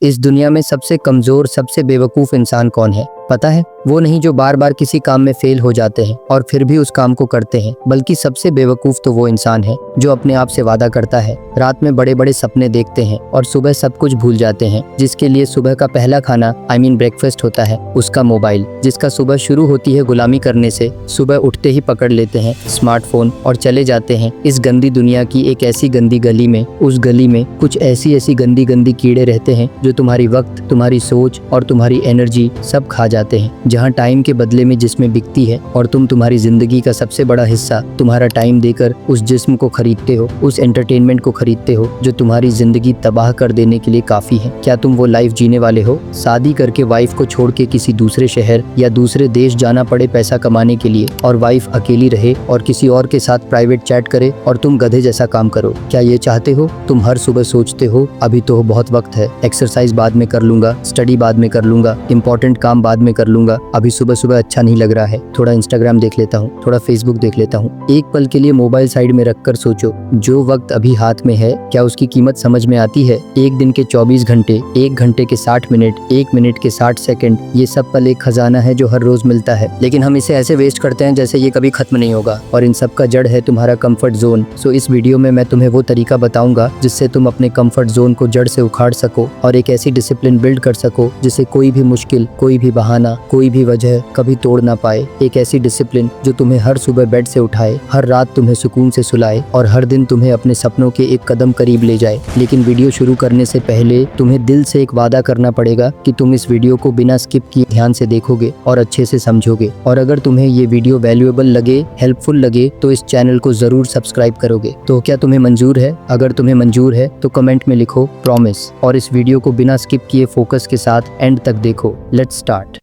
इस दुनिया में सबसे कमजोर, सबसे बेवकूफ इंसान कौन है पता है? वो नहीं जो बार बार किसी काम में फेल हो जाते हैं और फिर भी उस काम को करते हैं, बल्कि सबसे बेवकूफ तो वो इंसान है जो अपने आप से वादा करता है, रात में बड़े बड़े सपने देखते हैं और सुबह सब कुछ भूल जाते हैं। जिसके लिए सुबह का पहला खाना ब्रेकफास्ट होता है उसका मोबाइल, जिसका सुबह शुरू होती है गुलामी करने से। सुबह उठते ही पकड़ लेते हैं स्मार्टफोन और चले जाते हैं इस गंदी दुनिया की एक ऐसी गंदी गली में। उस गली में कुछ ऐसी गंदी गंदी कीड़े रहते हैं जो तुम्हारी वक्त, तुम्हारी सोच और तुम्हारी एनर्जी सब खा जाते हैं। जहाँ टाइम के बदले में जिस्में बिकती है और तुम तुम्हारी जिंदगी का सबसे बड़ा हिस्सा तुम्हारा टाइम देकर उस जिस्म को खरीदते हो, उस एंटरटेनमेंट को खरीदते हो जो तुम्हारी जिंदगी तबाह कर देने के लिए काफी है। क्या तुम वो लाइफ जीने वाले हो? शादी करके वाइफ को छोड़ के किसी दूसरे शहर या दूसरे देश जाना पड़े पैसा कमाने के लिए, और वाइफ अकेली रहे और किसी और के साथ प्राइवेट चैट करे और तुम गधे जैसा काम करो? क्या ये चाहते हो? तुम हर सुबह सोचते हो अभी तो बहुत वक्त है, एक्सरसाइज बाद में कर लूंगा, स्टडी बाद में कर लूंगा, इंपॉर्टेंट काम बाद में कर लूंगा, अभी सुबह सुबह अच्छा नहीं लग रहा है, थोड़ा इंस्टाग्राम देख लेता हूँ, थोड़ा फेसबुक देख लेता हूँ। एक पल के लिए मोबाइल साइड में रखकर सोचो, जो वक्त अभी हाथ में है क्या उसकी कीमत समझ में आती है? एक दिन के 24 घंटे, 1 घंटे के 60 मिनट, 1 मिनट के 60 सेकंड, ये सब पल एक खजाना है जो हर रोज मिलता है, लेकिन हम इसे ऐसे वेस्ट करते हैं जैसे ये कभी खत्म नहीं होगा। और इन सब का जड़ है तुम्हारा कंफर्ट जोन। सो इस वीडियो में मैं तुम्हें वो तरीका बताऊंगा जिससे तुम अपने कंफर्ट जोन को जड़ से उखाड़ सको और एक ऐसी डिसिप्लिन बिल्ड कर सको जिसे कोई भी मुश्किल, कोई भी बहाना, कोई भी वजह कभी तोड़ ना पाए। एक ऐसी डिसिप्लिन जो तुम्हें हर सुबह बेड से उठाए, हर रात तुम्हें सुकून से सुलाए और हर दिन तुम्हें अपने सपनों के एक कदम करीब ले जाए। लेकिन वीडियो शुरू करने से पहले तुम्हें दिल से एक वादा करना पड़ेगा कि तुम इस वीडियो को बिना स्किप किए ध्यान से देखोगे और अच्छे से समझोगे। और अगर तुम्हें ये वीडियो वैल्यूएबल लगे, हेल्पफुल लगे, तो इस चैनल को जरूर सब्सक्राइब करोगे। तो क्या तुम्हें मंजूर है? अगर तुम्हें मंजूर है तो कमेंट में लिखो प्रॉमिस, और इस वीडियो को बिना स्किप किए फोकस के साथ एंड तक देखो। Let's start.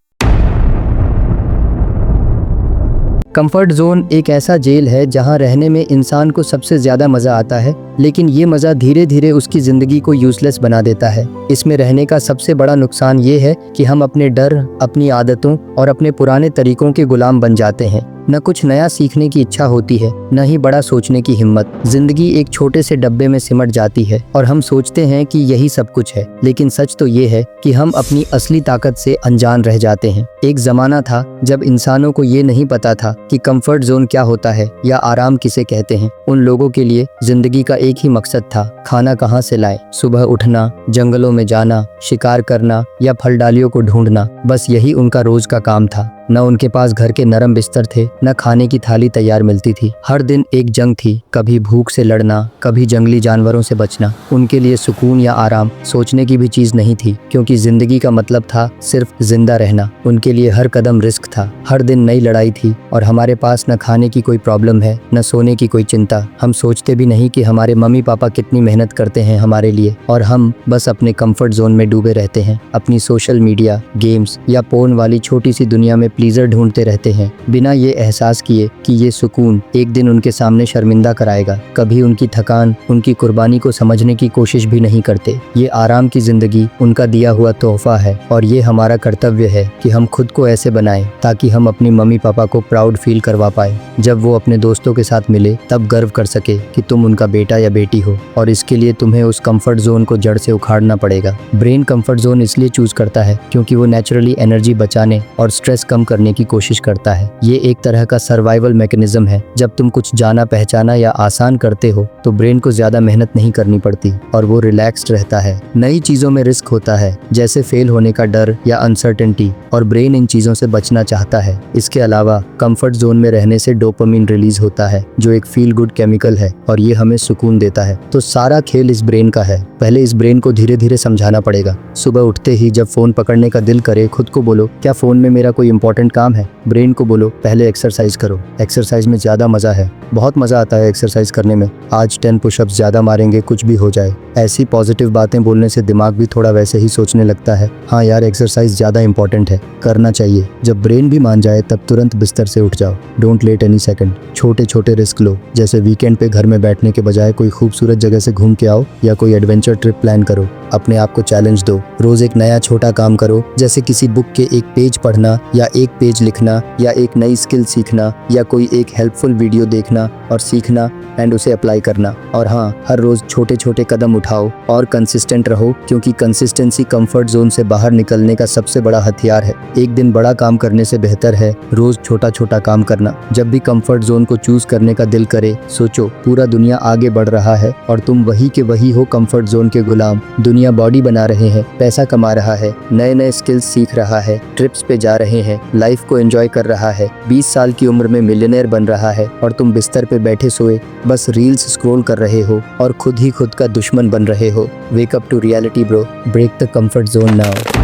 कंफर्ट जोन एक ऐसा जेल है जहां रहने में इंसान को सबसे ज्यादा मजा आता है, लेकिन ये मजा धीरे धीरे उसकी जिंदगी को यूजलेस बना देता है। इसमें रहने का सबसे बड़ा नुकसान ये है कि हम अपने डर, अपनी आदतों और अपने पुराने तरीकों के गुलाम बन जाते हैं। न कुछ नया सीखने की इच्छा होती है, न ही बड़ा सोचने की हिम्मत। जिंदगी एक छोटे से डब्बे में सिमट जाती है और हम सोचते हैं कि यही सब कुछ है, लेकिन सच तो ये है कि हम अपनी असली ताकत से अनजान रह जाते हैं। एक जमाना था जब इंसानों को ये नहीं पता था कि कंफर्ट जोन क्या होता है या आराम किसे कहते हैं। उन लोगों के लिए जिंदगी का एक ही मकसद था, खाना कहाँ से लाए, सुबह उठना, जंगलों में जाना, शिकार करना या फल डालियों को ढूंढना, बस यही उनका रोज का काम था। न उनके पास घर के नरम बिस्तर थे, न खाने की थाली तैयार मिलती थी। हर दिन एक जंग थी, कभी भूख से लड़ना, कभी जंगली जानवरों से बचना। उनके लिए सुकून या आराम सोचने की भी चीज नहीं थी, क्योंकि जिंदगी का मतलब था सिर्फ जिंदा रहना। उनके लिए हर कदम रिस्क था, हर दिन नई लड़ाई थी। और हमारे पास न खाने की कोई प्रॉब्लम है, न सोने की कोई चिंता। हम सोचते भी नहीं कि हमारे मम्मी पापा कितनी मेहनत करते हैं हमारे लिए, और हम बस अपने कंफर्ट जोन में डूबे रहते हैं। अपनी सोशल मीडिया, गेम्स या पोर्न वाली छोटी सी दुनिया में प्लीजर ढूंढते रहते हैं, बिना ये एहसास किए कि ये सुकून एक दिन उनके सामने शर्मिंदा कराएगा। कभी उनकी थकान, उनकी कुर्बानी को समझने की कोशिश भी नहीं करते। ये आराम की जिंदगी उनका दिया हुआ तोहफा है, और ये हमारा कर्तव्य है कि हम खुद को ऐसे बनाएं ताकि हम अपनी मम्मी पापा को प्राउड फील करवा पाए। जब वो अपने दोस्तों के साथ मिले तब गर्व कर सके कि तुम उनका बेटा या बेटी हो। और इसके लिए तुम्हें उस कंफर्ट जोन को जड़ से उखाड़ना पड़ेगा। ब्रेन कंफर्ट जोन इसलिए चूज करता है क्योंकि वो नेचुरली एनर्जी बचाने और स्ट्रेस कम करने की कोशिश करता है। ये एक तरह का सर्वाइवल मैकेनिज्म है। जब तुम कुछ जाना पहचाना या आसान करते हो तो ब्रेन को ज्यादा मेहनत नहीं करनी पड़ती और वो रिलैक्स्ड रहता है। नई चीजों में रिस्क होता है, जैसे फेल होने का डर या अनसर्टेनिटी, और ब्रेन इन चीजों से बचना चाहता है। इसके अलावा कंफर्ट जोन में रहने से डोपामिन रिलीज होता है, जो एक फील गुड केमिकल है, और ये हमें सुकून देता है। तो सारा खेल इस ब्रेन का है। पहले इस ब्रेन को धीरे धीरे समझाना पड़ेगा। सुबह उठते ही जब फोन पकड़ने का दिल करे, खुद को बोलो क्या फोन में मेरा कोई इंपॉर्टेंट काम है। ब्रेन को बोलो पहले एक्सरसाइज करो, एक्सरसाइज में ज्यादा मजा है, बहुत मजा आता है एक्सरसाइज करने में। आज 10 पुशअप्स ज्यादा मारेंगे, कुछ भी हो जाए। ऐसी पॉजिटिव बातें बोलने से दिमाग भी थोड़ा वैसे ही सोचने लगता है, हाँ यार एक्सरसाइज ज्यादा इंपॉर्टेंट है, करना चाहिए। जब ब्रेन भी मान जाए तब तुरंत बिस्तर से उठ जाओ। Don't let any second. छोटे छोटे रिस्क लो, जैसे वीकेंड पे घर में बैठने के बजाय कोई खूबसूरत जगह से घूम के आओ या कोई एडवेंचर ट्रिप प्लान करो। अपने आप को चैलेंज दो। रोज एक नया छोटा काम करो, जैसे किसी बुक के एक पेज पढ़ना या एक पेज लिखना या एक नई स्किल सीखना या कोई एक हेल्पफुल वीडियो देखना और सीखना। एंड उसे अप्लाई करना। और हाँ, हर रोज छोटे छोटे कदम उठाओ और कंसिस्टेंट रहो, क्योंकि कंसिस्टेंसी कंफर्ट जोन से बाहर निकलने का सबसे बड़ा हथियार है। एक दिन बड़ा काम करने से बेहतर है रोज छोटा छोटा काम करना। जब भी कंफर्ट जोन को चूज करने का दिल करे, सोचो पूरा दुनिया आगे बढ़ रहा है और तुम वही के वही हो, कंफर्ट जोन के गुलाम। दुनिया बॉडी बना रहे हैं, पैसा कमा रहा है, नए नए स्किल्स सीख रहा है, ट्रिप्स पे जा रहे हैं, लाइफ को एंजॉय कर रहा है, 20 साल की उम्र में मिलियनेयर बन रहा है, और तुम बिस्तर पे बैठे सोए बस रील्स स्क्रॉल कर रहे हो और खुद ही खुद का दुश्मन बन रहे हो। Wake up to reality bro, break the comfort zone now.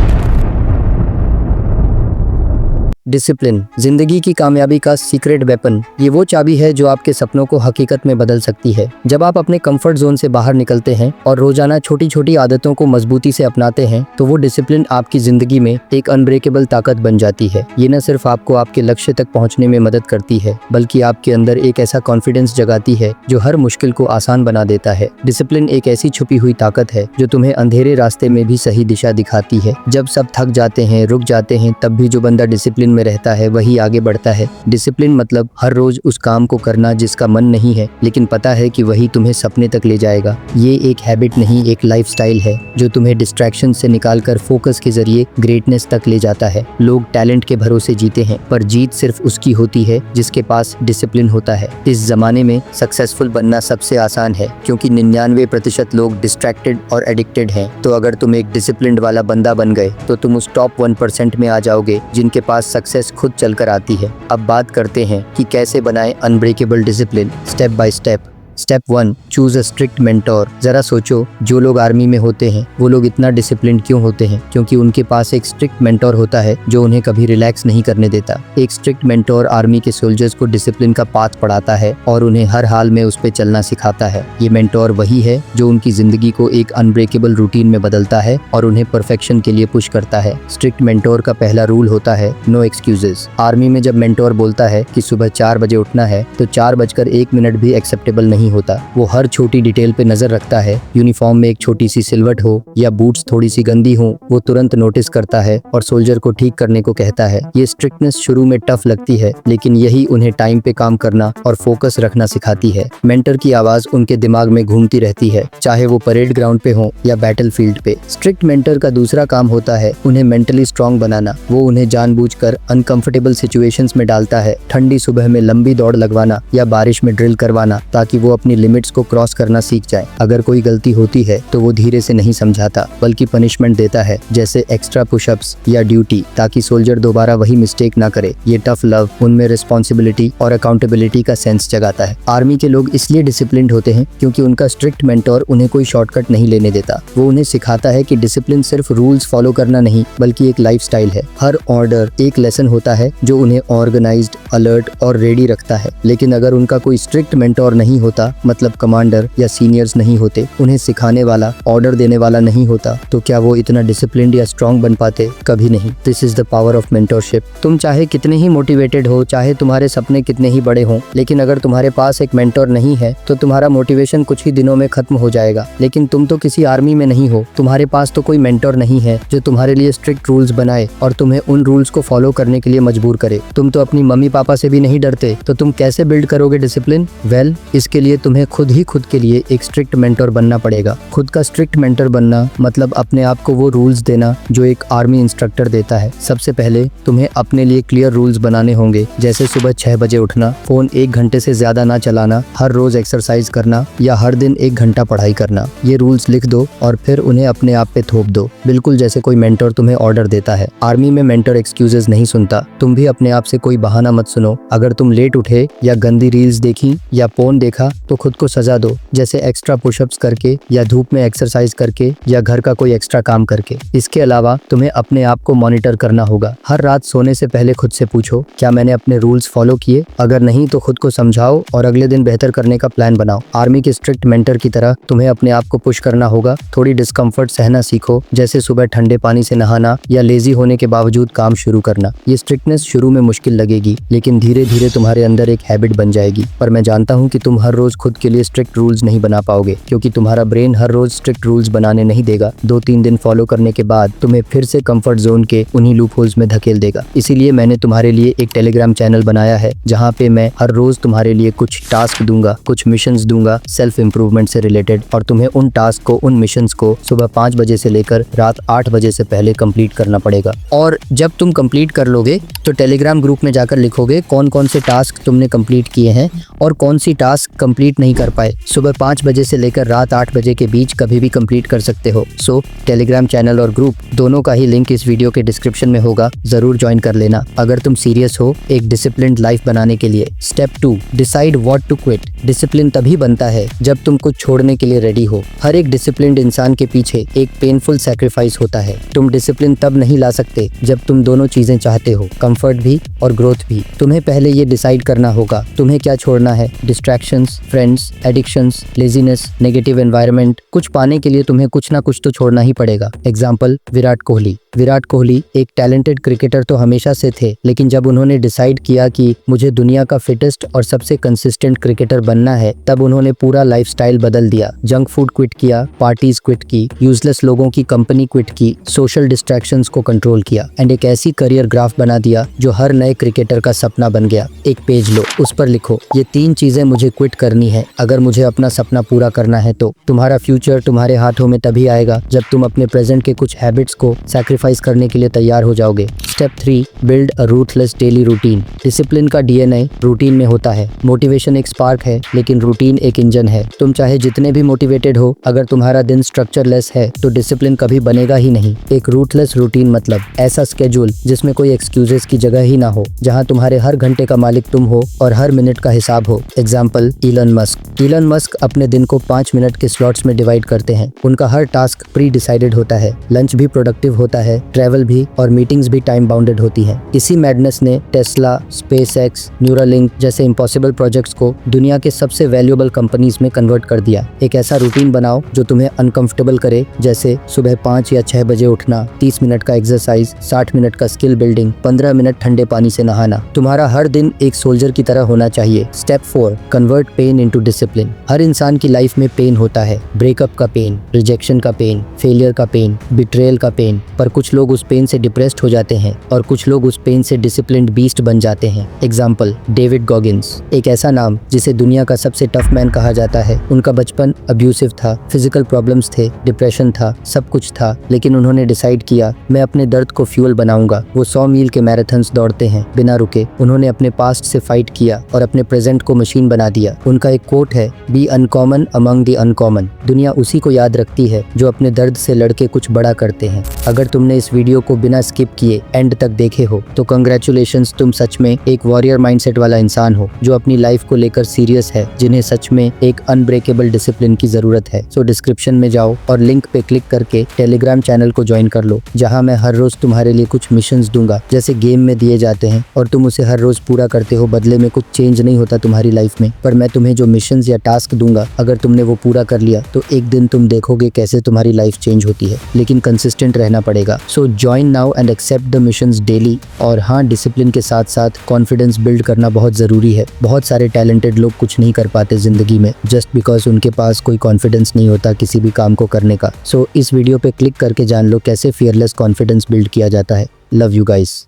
Discipline, जिंदगी की कामयाबी का सीक्रेट वेपन। ये वो चाबी है जो आपके सपनों को हकीकत में बदल सकती है। जब आप अपने कंफर्ट जोन से बाहर निकलते हैं और रोजाना छोटी छोटी आदतों को मजबूती से अपनाते हैं, तो वो डिसिप्लिन आपकी जिंदगी में एक अनब्रेकेबल ताकत बन जाती है। ये न सिर्फ आपको आपके लक्ष्य तक पहुंचने में मदद करती है, बल्कि आपके अंदर एक ऐसा कॉन्फिडेंस जगाती है जो हर मुश्किल को आसान बना देता है। डिसिप्लिन एक ऐसी छुपी हुई ताकत है जो तुम्हें अंधेरे रास्ते में भी सही दिशा दिखाती है। जब सब थक जाते हैं, रुक जाते हैं, तब भी जो बंदा डिसिप्लिन में रहता है वही आगे बढ़ता है। डिसिप्लिन मतलब हर रोज उस काम को करना जिसका मन नहीं है, लेकिन पता है कि वही तुम्हें सपने तक ले जाएगा। ये एक हैबिट नहीं, एक लाइफस्टाइल है जो तुम्हें डिस्ट्रैक्शन से निकालकर फोकस के जरिए ग्रेटनेस तक ले जाता है। लोग टैलेंट के भरोसे जीते हैं, पर जीत सिर्फ उसकी होती है जिसके पास डिसिप्लिन होता है। इस जमाने में सक्सेसफुल बनना सबसे आसान है, क्योंकि 99% लोग डिस्ट्रैक्टेड और एडिक्टेड हैं। तो अगर तुम एक डिसिप्लिन्ड वाला बंदा बन गए तो तुम उस टॉप 1% में आ जाओगे जिनके पास सक्सेस खुद चलकर आती है। अब बात करते हैं कि कैसे बनाएं unbreakable discipline, step by step. Step 1, choose a strict mentor. जरा सोचो, जो लोग आर्मी में होते हैं वो लोग इतना डिसिप्लिन क्यों होते हैं? क्योंकि उनके पास एक स्ट्रिक्ट मेंटोर होता है जो उन्हें कभी रिलैक्स नहीं करने देता। एक स्ट्रिक्ट मेंटोर आर्मी के सोल्जर्स को डिसिप्लिन का पाथ पढ़ाता है और उन्हें हर हाल में उस पे चलना सिखाता है। ये मेंटोर वही है जो उनकी जिंदगी को एक अनब्रेकेबल रूटीन में बदलता है और उन्हें परफेक्शन के लिए पुश करता है। स्ट्रिक्ट मेंटोर का पहला रूल होता है नो एक्सक्यूजेस। आर्मी में जब मेंटोर बोलता है कि सुबह 4 बजे उठना है, तो 4:01 भी एक्सेप्टेबल नहीं होता। वो हर छोटी डिटेल पे नजर रखता है। यूनिफॉर्म में एक छोटी सी सिलवट हो या बूट्स थोड़ी सी गंदी हो, वो तुरंत नोटिस करता है और सोल्जर को ठीक करने को कहता है। ये स्ट्रिक्टनेस शुरू में टफ लगती है, लेकिन यही उन्हें टाइम पे काम करना और फोकस रखना सिखाती है। मेंटर की आवाज उनके दिमाग में घूमती रहती है, चाहे वो परेड ग्राउंड पे हो या बैटल फील्ड पे। स्ट्रिक्ट मेंटर का दूसरा काम होता है उन्हें मेंटली स्ट्रांग बनाना। वो उन्हें जानबूझकर अनकंफर्टेबल सिचुएशंस में डालता है। ठंडी सुबह में लंबी दौड़ लगवाना या बारिश में ड्रिल करवाना, ताकि वो अपनी लिमिट्स को क्रॉस करना सीख जाए। अगर कोई गलती होती है तो वो धीरे से नहीं समझाता, बल्कि पनिशमेंट देता है, जैसे एक्स्ट्रा पुशअप्स या ड्यूटी, ताकि सोल्जर दोबारा वही मिस्टेक ना करे। ये टफ लव उनमें रिस्पॉन्सिबिलिटी और अकाउंटेबिलिटी का सेंस जगाता है। आर्मी के लोग इसलिए डिसिप्लिन्ड होते हैं क्योंकि उनका स्ट्रिक्ट मेंटोर उन्हें कोई शॉर्टकट नहीं लेने देता। वो उन्हें सिखाता है कि डिसिप्लिन सिर्फ रूल्स फॉलो करना नहीं, बल्कि एक लाइफस्टाइल है। हर ऑर्डर एक लेसन होता है जो उन्हें ऑर्गेनाइज्ड, अलर्ट और रेडी रखता है। लेकिन अगर उनका कोई स्ट्रिक्ट मेंटोर नहीं होता, मतलब कमांडर या सीनियर्स नहीं होते, उन्हें सिखाने वाला, ऑर्डर देने वाला नहीं होता, तो क्या वो इतना डिसिप्लिन्ड या स्ट्रांग बन पाते? कभी नहीं। This is the power of mentorship. तुम चाहे कितने ही मोटिवेटेड हो, चाहे तुम्हारे सपने कितने ही बड़े हों, लेकिन अगर तुम्हारे पास एक मेंटोर नहीं है तो तुम्हारा मोटिवेशन कुछ ही दिनों में खत्म हो जाएगा। लेकिन तुम तो किसी आर्मी में नहीं हो, तुम्हारे पास तो कोई मेंटोर नहीं है जो तुम्हारे लिए स्ट्रिक्ट रूल्स बनाए और तुम्हें उन रूल्स को फॉलो करने के लिए मजबूर करे। तुम तो अपनी मम्मी पापा से भी नहीं डरते, तो तुम कैसे बिल्ड करोगे डिसिप्लिन? वेल, इसके लिए तुम्हें खुद ही खुद के लिए एक स्ट्रिक्ट मेंटर बनना पड़ेगा। खुद का स्ट्रिक्ट मेंटर बनना मतलब अपने आप को वो रूल्स देना जो एक आर्मी इंस्ट्रक्टर देता है। सबसे पहले तुम्हें अपने लिए क्लियर रूल्स बनाने होंगे, जैसे सुबह 6 बजे उठना, फोन 1 घंटे से ज्यादा ना चलाना, हर रोज एक्सरसाइज करना या हर दिन 1 घंटा पढ़ाई करना। ये रूल्स लिख दो और फिर उन्हें अपने आप पे थोप दो, बिल्कुल जैसे कोई मेंटर तुम्हें ऑर्डर देता है। आर्मी में मेंटर एक्सक्यूजेस नहीं सुनता। तुम भी अपने आप से कोई बहाना मत सुनो। अगर तुम लेट उठे या गंदी रील्स देखी या पोर्न देखा तो खुद को सजा दो, जैसे एक्स्ट्रा पुशअप्स करके या धूप में एक्सरसाइज करके या घर का कोई एक्स्ट्रा काम करके। इसके अलावा तुम्हें अपने आप को मॉनिटर करना होगा। हर रात सोने से पहले खुद से पूछो, क्या मैंने अपने रूल्स फॉलो किए? अगर नहीं तो खुद को समझाओ और अगले दिन बेहतर करने का प्लान बनाओ। आर्मी के स्ट्रिक्ट मेंटर की तरह तुम्हें अपने आप को पुश करना होगा। थोड़ी डिस्कम्फर्ट सहना सीखो, जैसे सुबह ठंडे पानी से नहाना या लेजी होने के बावजूद काम शुरू करना। ये स्ट्रिक्टनेस शुरू में मुश्किल लगेगी, लेकिन धीरे धीरे तुम्हारे अंदर एक हैबिट बन जाएगी। पर मैं जानता हूँ कि तुम हर रोज खुद के लिए स्ट्रिक्ट रूल्स नहीं बना पाओगे, क्योंकि तुम्हारा ब्रेन हर रोज स्ट्रिक्ट रूल्स बनाने नहीं देगा। 2-3 दिन फॉलो करने के बाद तुम्हें फिर से कंफर्ट जोन के उन्हीं लूप होल्स में धकेल देगा। इसीलिए मैंने तुम्हारे लिए एक टेलीग्राम चैनल बनाया है, जहाँ पे मैं हर रोज तुम्हारे लिए कुछ टास्क दूंगा, कुछ मिशंस दूंगा सेल्फ इंप्रूवमेंट से रिलेटेड, और तुम्हें उन टास्क को, उन मिशंस को सुबह 5 बजे से लेकर रात 8 बजे से पहले कंप्लीट करना पड़ेगा। और जब तुम कंप्लीट कर लोगे तो टेलीग्राम ग्रुप में जाकर लिखोगे कौन कौन से टास्क तुमने कंप्लीट किए हैं और कौन सी टास्क कंप्लीट नहीं कर पाए। सुबह 5 बजे से लेकर रात 8 बजे के बीच कभी भी कंप्लीट कर सकते हो। सो टेलीग्राम चैनल और ग्रुप दोनों का ही लिंक इस वीडियो के डिस्क्रिप्शन में होगा, जरूर ज्वाइन कर लेना अगर तुम सीरियस हो एक डिसिप्लिन्ड लाइफ बनाने के लिए। Step 2, decide what to quit. Discipline तभी बनता है जब तुम कुछ छोड़ने के लिए रेडी हो। हर एक डिसिप्लिन्ड इंसान के पीछे एक पेनफुल सैक्रिफाइस होता है। तुम डिसिप्लिन तब नहीं ला सकते जब तुम दोनों चीजें चाहते हो, कंफर्ट भी और ग्रोथ भी। तुम्हें पहले ये डिसाइड करना होगा तुम्हें क्या छोड़ना है। Distractions, friends, addictions, laziness, negative environment. कुछ पाने के लिए तुम्हें कुछ ना कुछ तो छोड़ना ही पड़ेगा। एग्जाम्पल, विराट कोहली। विराट कोहली एक टैलेंटेड क्रिकेटर तो हमेशा से थे, लेकिन जब उन्होंने डिसाइड किया कि मुझे दुनिया का फिटेस्ट और सबसे कंसिस्टेंट क्रिकेटर बनना है, तब उन्होंने पूरा लाइफस्टाइल बदल दिया। जंक फूड क्विट किया, पार्टीज क्विट की, यूजलेस लोगों की कंपनी क्विट की, सोशल डिस्ट्रैक्शंस को कंट्रोल किया एंड एक ऐसी करियर ग्राफ बना दिया जो हर नए क्रिकेटर का सपना बन गया। एक पेज लो, उस पर लिखो ये 3 चीजें मुझे क्विट करनी है अगर मुझे अपना सपना पूरा करना है। तो तुम्हारा फ्यूचर तुम्हारे हाथों में तभी आएगा जब तुम अपने प्रेजेंट के कुछ हैबिट्स को सैक्रिफाइस करने के लिए तैयार हो जाओगे। Step 3, build a ruthless daily routine. Discipline का डीएनए रूटीन में होता है। मोटिवेशन एक स्पार्क है, लेकिन रूटीन एक इंजन है। तुम चाहे जितने भी मोटिवेटेड हो, अगर तुम्हारा दिन स्ट्रक्चरलेस है तो डिसिप्लिन कभी बनेगा ही नहीं। एक रूथलेस रूटीन मतलब ऐसा स्केड्यूल जिसमें कोई एक्सक्यूजेस की जगह ही ना हो, जहां तुम्हारे हर घंटे का मालिक तुम हो और हर मिनट का हिसाब हो। Example, Elon Musk. Elon Musk अपने दिन को 5 मिनट के स्लॉट्स में डिवाइड करते हैं। उनका हर टास्क प्री डिसाइडेड होता है, लंच भी प्रोडक्टिव होता है, ट्रैवल भी, और मीटिंग्स भी टाइम बाउंडेड होती हैं। इसी मैडनेस ने टेस्ला, स्पेसएक्स, न्यूरालिंक जैसे इम्पॉसिबल प्रोजेक्ट्स को दुनिया के सबसे वैल्यूएबल कंपनीज में कन्वर्ट कर दिया। एक ऐसा रूटीन बनाओ जो तुम्हें अनकंफर्टेबल करे, जैसे सुबह 5 या 6 बजे उठना, 30 मिनट का एक्सरसाइज, 60 मिनट का स्किल बिल्डिंग, 15 मिनट ठंडे पानी से नहाना। तुम्हारा हर दिन एक सोल्जर की तरह होना चाहिए। Step 4, convert pain into discipline. हर इंसान की लाइफ में पेन होता है। ब्रेकअप का पेन, रिजेक्शन का पेन, फेलियर का पेन, बिट्रेयल का पेन। पर कुछ लोग उस पेन से डिप्रेस्ड हो जाते हैं और कुछ लोग उस पेन से डिसिप्लिन्ड बीस्ट बन जाते हैं। एग्जाम्पल, डेविड गॉगिन्स, एक ऐसा नाम जिसे दुनिया का सबसे टफ मैन कहा जाता है। उनका बचपन अब्यूसिव था, फिजिकल प्रॉब्लम्स थे, डिप्रेशन था, सब कुछ था, लेकिन उन्होंने डिसाइड किया मैं अपने दर्द को फ्यूल बनाऊंगा। वो 100 मील के मैराथन्स दौड़ते हैं बिना रुके। उन्होंने अपने पास्ट से फाइट किया और अपने प्रेजेंट को मशीन बना दिया। उनका एक कोट है, be uncommon among the uncommon. दुनिया उसी को याद रखती है जो अपने दर्द से लड़के कुछ बड़ा करते हैं। अगर तुमने इस वीडियो को बिना स्किप किए एंड तक देखे हो तो कंग्रेचुलेशंस, तुम सच में एक वॉरियर माइंडसेट वाला इंसान हो जो अपनी लाइफ को लेकर सीरियस है, जिन्हें सच में एक अनब्रेकेबल डिसिप्लिन की जरूरत है। सो डिस्क्रिप्शन में जाओ और लिंक पे क्लिक करके टेलीग्राम चैनल को ज्वाइन कर लो, जहां मैं हर रोज तुम्हारे लिए कुछ मिशंस दूंगा जैसे गेम में दिए जाते हैं, और तुम उसे हर रोज पूरा करते हो। बदले में कुछ चेंज नहीं होता तुम्हारी लाइफ में, पर मैं तुम्हें जो मिशंस या टास्क दूंगा, अगर तुमने वो पूरा कर लिया तो एक दिन तुम देखोगे कैसे तुम्हारी लाइफ चेंज होती है। लेकिन कंसिस्टेंट रहना पड़ेगा। So join now and accept the missions daily. और हाँ, डिसिप्लिन के साथ साथ कॉन्फिडेंस बिल्ड करना बहुत जरूरी है। बहुत सारे टैलेंटेड लोग कुछ नहीं कर पाते जिंदगी में जस्ट बिकॉज उनके पास कोई कॉन्फिडेंस नहीं होता किसी भी काम को करने का। सो इस वीडियो पे क्लिक करके जान लो कैसे फियरलेस कॉन्फिडेंस बिल्ड किया जाता है। Love you guys.